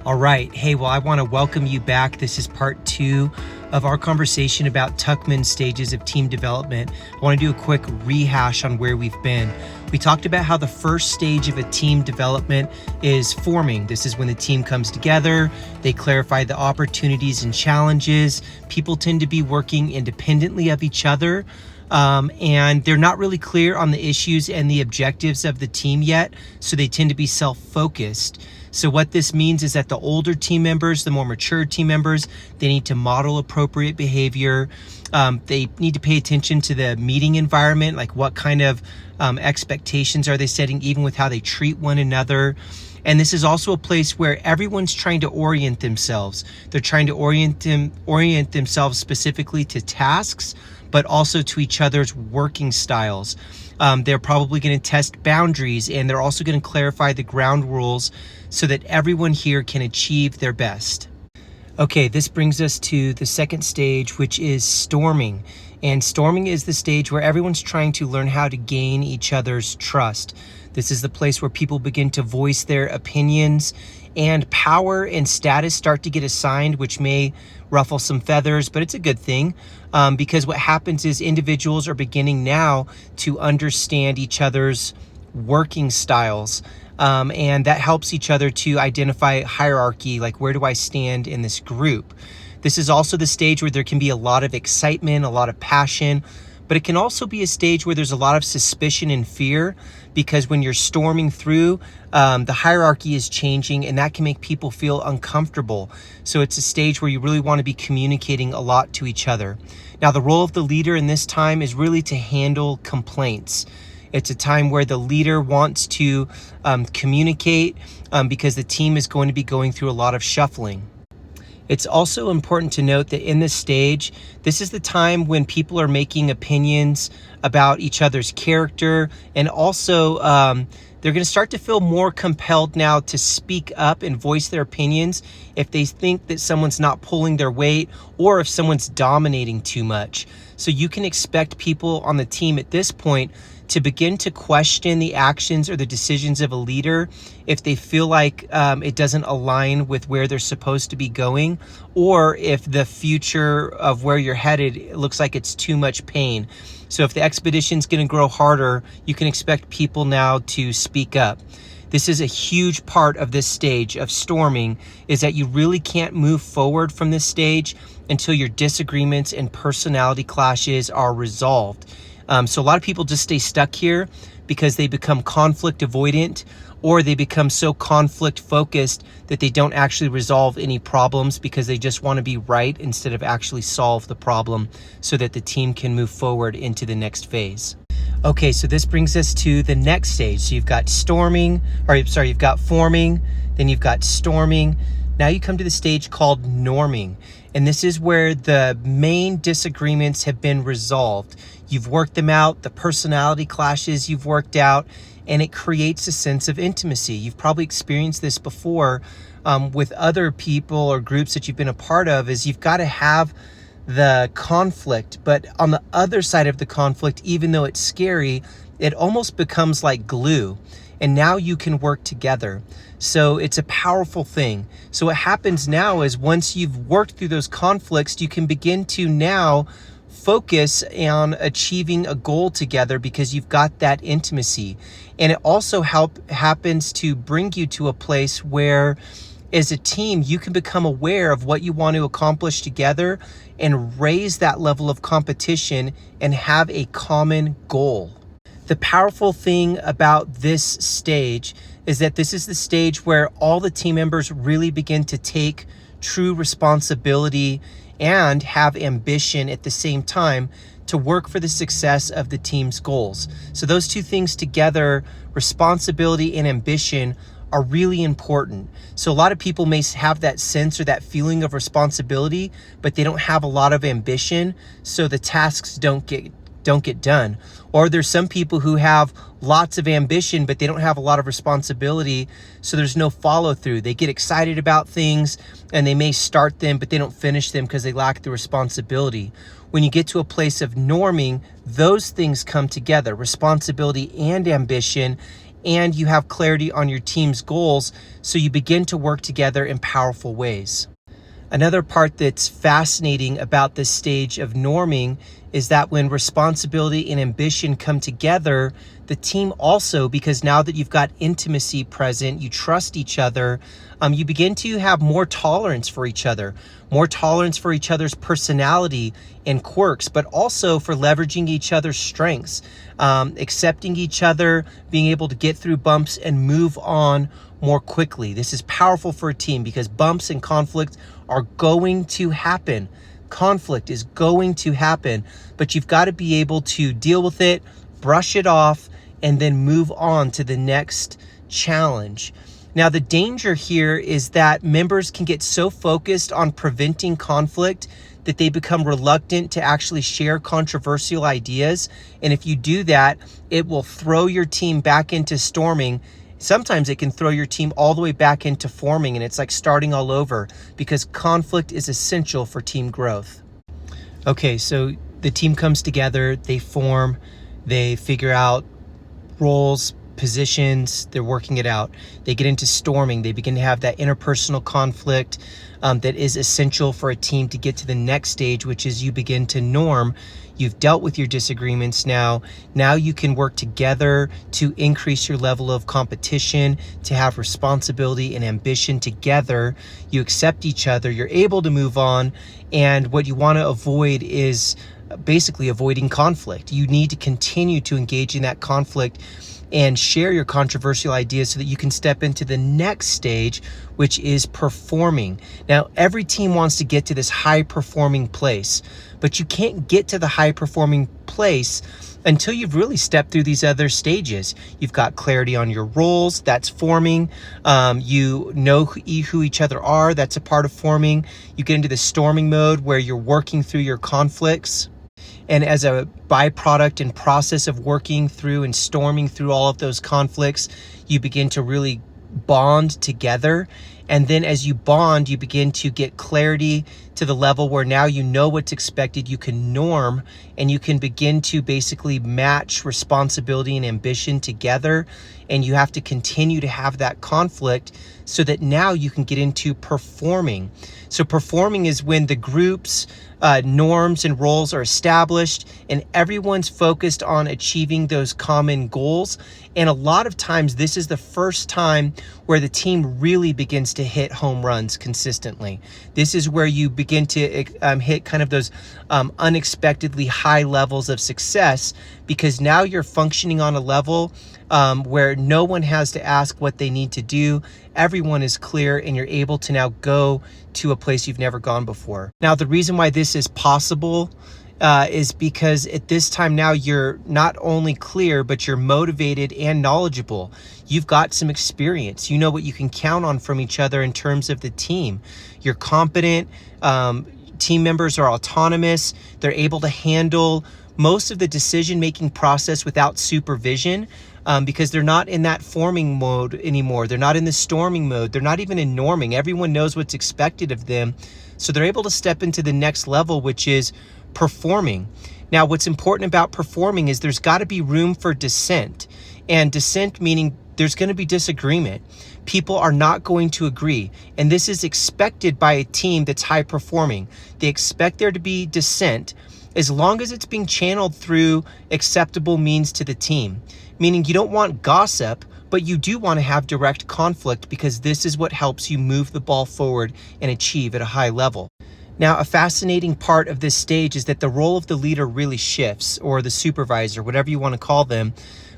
All right. Hey, well, I want to welcome you back. This is part 2 of our conversation about Tuckman stages of team development. I want to do a quick rehash on where we've been. We talked about how the first stage of a team development is forming. This is when the team comes together, they clarify the opportunities and challenges. People tend to be working independently of each other. And they're not really clear on the issues and the objectives of the team yet, so they tend to be self-focused. So what this means is that the older team members, the more mature team members, they need to model appropriate behavior. They need to pay attention to the meeting environment, like what kind of expectations are they setting, even with how they treat one another. And this is also a place where everyone's trying to orient themselves. They're trying to orient themselves specifically to tasks, but also to each other's working styles. They're probably going to test boundaries, and they're also going to clarify the ground rules so that everyone here can achieve their best. Okay, this brings us to the second stage, which is storming. And storming is the stage where everyone's trying to learn how to gain each other's trust. This is the place where people begin to voice their opinions, and power and status start to get assigned, which may ruffle some feathers, but it's a good thing because what happens is individuals are beginning now to understand each other's working styles. And that helps each other to identify hierarchy, like where do I stand in this group? This is also the stage where there can be a lot of excitement, a lot of passion, but it can also be a stage where there's a lot of suspicion and fear, because when you're storming through, the hierarchy is changing, and that can make people feel uncomfortable. So it's a stage where you really want to be communicating a lot to each other. Now, the role of the leader in this time is really to handle complaints. It's a time where the leader wants to communicate because the team is going to be going through a lot of shuffling. It's also important to note that in this stage, this is the time when people are making opinions about each other's character, and also they're going to start to feel more compelled now to speak up and voice their opinions if they think that someone's not pulling their weight or if someone's dominating too much. So you can expect people on the team at this point to begin to question the actions or the decisions of a leader if they feel like it doesn't align with where they're supposed to be going, or if the future of where you're headed looks like it's too much pain. So if the expedition's going to grow harder, you can expect people now to speak up. This is a huge part of this stage of storming, is that you really can't move forward from this stage until your disagreements and personality clashes are resolved. So a lot of people just stay stuck here because they become conflict avoidant, or they become so conflict focused that they don't actually resolve any problems because they just want to be right instead of actually solve the problem so that the team can move forward into the next phase. Okay, so this brings us to the next stage. So you've got you've got forming, then you've got storming. Now you come to the stage called norming. And this is where the main disagreements have been resolved. You've worked them out, the personality clashes you've worked out, and it creates a sense of intimacy. You've probably experienced this before with other people or groups that you've been a part of, is you've got to have the conflict, but on the other side of the conflict, even though it's scary, it almost becomes like glue. And now you can work together. So it's a powerful thing. So what happens now is once you've worked through those conflicts, you can begin to now focus on achieving a goal together because you've got that intimacy. And it also happens to bring you to a place where as a team, you can become aware of what you want to accomplish together and raise that level of competition and have a common goal. The powerful thing about this stage is that this is the stage where all the team members really begin to take true responsibility and have ambition at the same time to work for the success of the team's goals. So those two things together, responsibility and ambition, are really important. So a lot of people may have that sense or that feeling of responsibility, but they don't have a lot of ambition, so the tasks don't get done. Or there's some people who have lots of ambition, but they don't have a lot of responsibility, so there's no follow through. They get excited about things and they may start them, but they don't finish them because they lack the responsibility. When you get to a place of norming, those things come together, responsibility and ambition, and you have clarity on your team's goals, so you begin to work together in powerful ways. Another part that's fascinating about this stage of norming is that when responsibility and ambition come together, the team also, because now that you've got intimacy present, you trust each other, you begin to have more tolerance for each other's personality and quirks, but also for leveraging each other's strengths, accepting each other, being able to get through bumps and move on more quickly. This is powerful for a team because bumps and conflict are going to happen. Conflict is going to happen, but you've got to be able to deal with it, brush it off, and then move on to the next challenge. Now, the danger here is that members can get so focused on preventing conflict that they become reluctant to actually share controversial ideas. And if you do that, it will throw your team back into storming. Sometimes it can throw your team all the way back into forming, and it's like starting all over because conflict is essential for team growth. Okay, so the team comes together, they form, they figure out roles, positions, they're working it out. They get into storming, they begin to have that interpersonal conflict that is essential for a team to get to the next stage, which is you begin to norm. You've dealt with your disagreements now. Now you can work together to increase your level of competition, to have responsibility and ambition together. You accept each other, you're able to move on. And what you want to avoid is basically avoiding conflict. You need to continue to engage in that conflict and share your controversial ideas so that you can step into the next stage, which is performing. Now, every team wants to get to this high performing place, but you can't get to the high performing place until you've really stepped through these other stages. You've got clarity on your roles, that's forming. You know who each other are, that's a part of forming. You get into the storming mode where you're working through your conflicts. And as a byproduct and process of working through and storming through all of those conflicts, you begin to really bond together. And then as you bond, you begin to get clarity to the level where now you know what's expected. You can norm and you can begin to basically match responsibility and ambition together. And you have to continue to have that conflict so that now you can get into performing. So performing is when the group's norms and roles are established and everyone's focused on achieving those common goals. And a lot of times this is the first time where the team really begins to hit home runs consistently. This is where you begin to hit kind of those unexpectedly high levels of success, because now you're functioning on a level where no one has to ask what they need to do. Everyone is clear and you're able to now go to a place you've never gone before. Now, the reason why this is possible is because at this time now you're not only clear, but you're motivated and knowledgeable. You've got some experience. You know what you can count on from each other in terms of the team. You're competent. Team members are autonomous. They're able to handle most of the decision-making process without supervision, because they're not in that forming mode anymore. They're not in the storming mode. They're not even in norming. Everyone knows what's expected of them. So they're able to step into the next level, which is performing. Now, what's important about performing is there's got to be room for dissent. And dissent meaning there's going to be disagreement. People are not going to agree. And this is expected by a team that's high performing. They expect there to be dissent as long as it's being channeled through acceptable means to the team. Meaning you don't want gossip, but you do want to have direct conflict, because this is what helps you move the ball forward and achieve at a high level. Now, a fascinating part of this stage is that the role of the leader really shifts, or the supervisor, whatever you want to call them.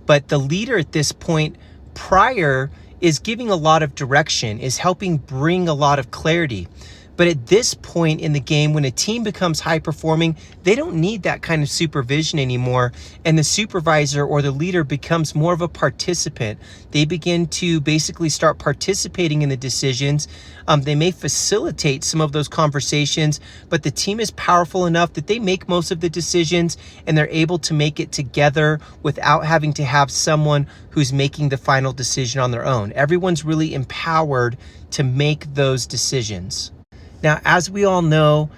But the leader at this point prior is giving a lot of direction, is helping bring a lot of clarity. But at this point in the game, when a team becomes high performing, they don't need that kind of supervision anymore. And the supervisor or the leader becomes more of a participant. They begin to basically start participating in the decisions. They may facilitate some of those conversations, but the team is powerful enough that they make most of the decisions and they're able to make it together without having to have someone who's making the final decision on their own. Everyone's really empowered to make those decisions. Now, as we all know,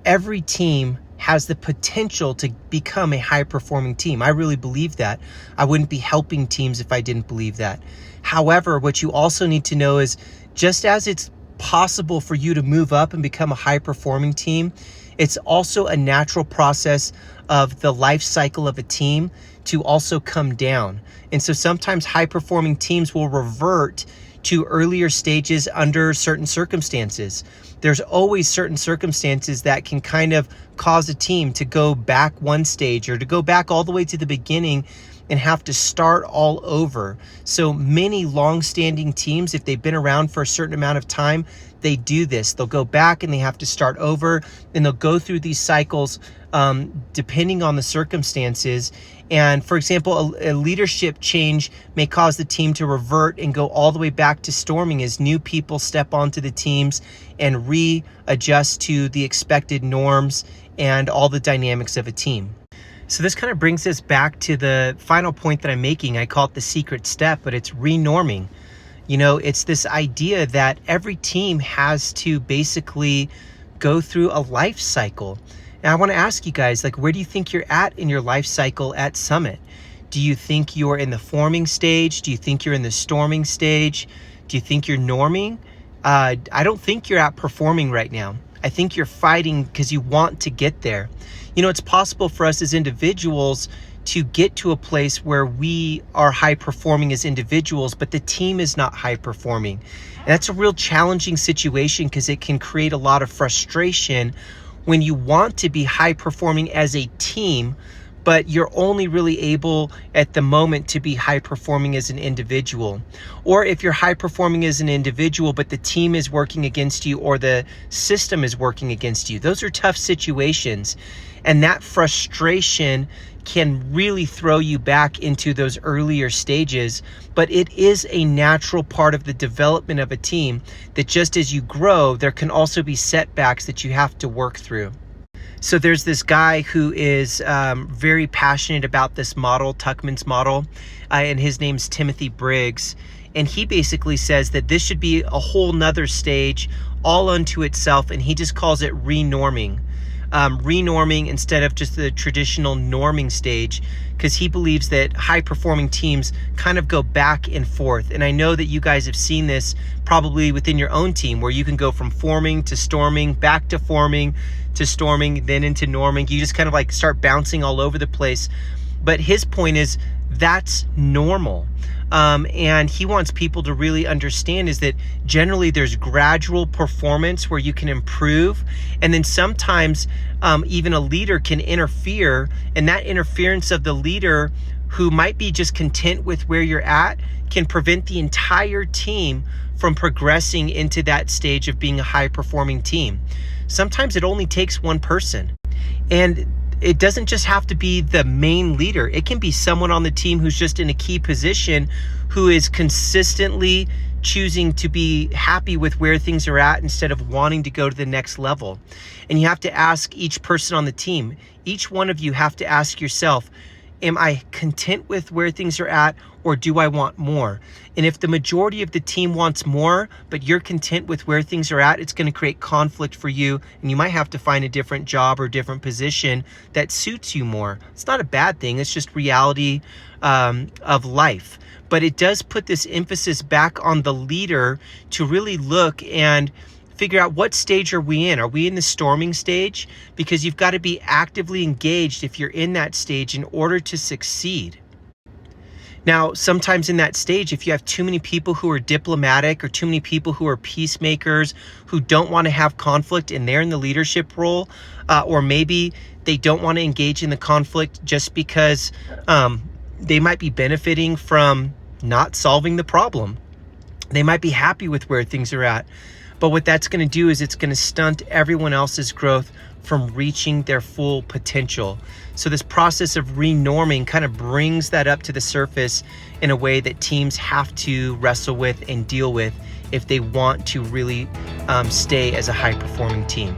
every team has the potential to become a high performing team. I really believe that. I wouldn't be helping teams if I didn't believe that. However, what you also need to know is just as it's possible for you to move up and become a high performing team, it's also a natural process of the life cycle of a team to also come down. And so sometimes high performing teams will revert to earlier stages under certain circumstances. There's always certain circumstances that can kind of cause a team to go back one stage or to go back all the way to the beginning and have to start all over. So many long-standing teams, if they've been around for a certain amount of time, they do this. They'll go back and they have to start over, and they'll go through these cycles depending on the circumstances. And for example, a leadership change may cause the team to revert and go all the way back to storming as new people step onto the teams and readjust to the expected norms and all the dynamics of a team. So this kind of brings us back to the final point that I'm making. I call it the secret step, but it's renorming. You know, it's this idea that every team has to basically go through a life cycle. And I want to ask you guys, like, where do you think you're at in your life cycle at Summit? Do you think you're in the forming stage? Do you think you're in the storming stage? Do you think you're norming? I don't think you're at performing right now. I think you're fighting because you want to get there. You know, it's possible for us as individuals to get to a place where we are high performing as individuals, but the team is not high performing. And that's a real challenging situation because it can create a lot of frustration when you want to be high performing as a team, but you're only really able at the moment to be high performing as an individual. Or if you're high performing as an individual, but the team is working against you or the system is working against you. Those are tough situations. And that frustration can really throw you back into those earlier stages, but it is a natural part of the development of a team that just as you grow, there can also be setbacks that you have to work through. So there's this guy who is very passionate about this model, Tuckman's model, and his name's Timothy Briggs. And he basically says that this should be a whole nother stage all unto itself, and he just calls it renorming. Renorming instead of just the traditional norming stage, because he believes that high performing teams kind of go back and forth. And I know that you guys have seen this probably within your own team, where you can go from forming to storming, back to forming to storming, then into norming. You just kind of like start bouncing all over the place. But his point is that's normal. And he wants people to really understand is that generally there's gradual performance where you can improve. And then sometimes even a leader can interfere, and that interference of the leader who might be just content with where you're at can prevent the entire team from progressing into that stage of being a high performing team. Sometimes it only takes one person. And it doesn't just have to be the main leader. It can be someone on the team who's just in a key position who is consistently choosing to be happy with where things are at instead of wanting to go to the next level. And you have to ask each person on the team, each one of you have to ask yourself, am I content with where things are at, or do I want more? And if the majority of the team wants more, but you're content with where things are at, it's going to create conflict for you, and you might have to find a different job or different position that suits you more. It's not a bad thing. It's just reality of life. But it does put this emphasis back on the leader to really look and figure out what stage are we in. Are we in the storming stage? Because you've got to be actively engaged if you're in that stage in order to succeed. Now, sometimes in that stage, if you have too many people who are diplomatic or too many people who are peacemakers, who don't want to have conflict and they're in the leadership role, or maybe they don't want to engage in the conflict just because they might be benefiting from not solving the problem. They might be happy with where things are at. But what that's going to do is it's going to stunt everyone else's growth from reaching their full potential. So this process of renorming kind of brings that up to the surface in a way that teams have to wrestle with and deal with if they want to really stay as a high performing team.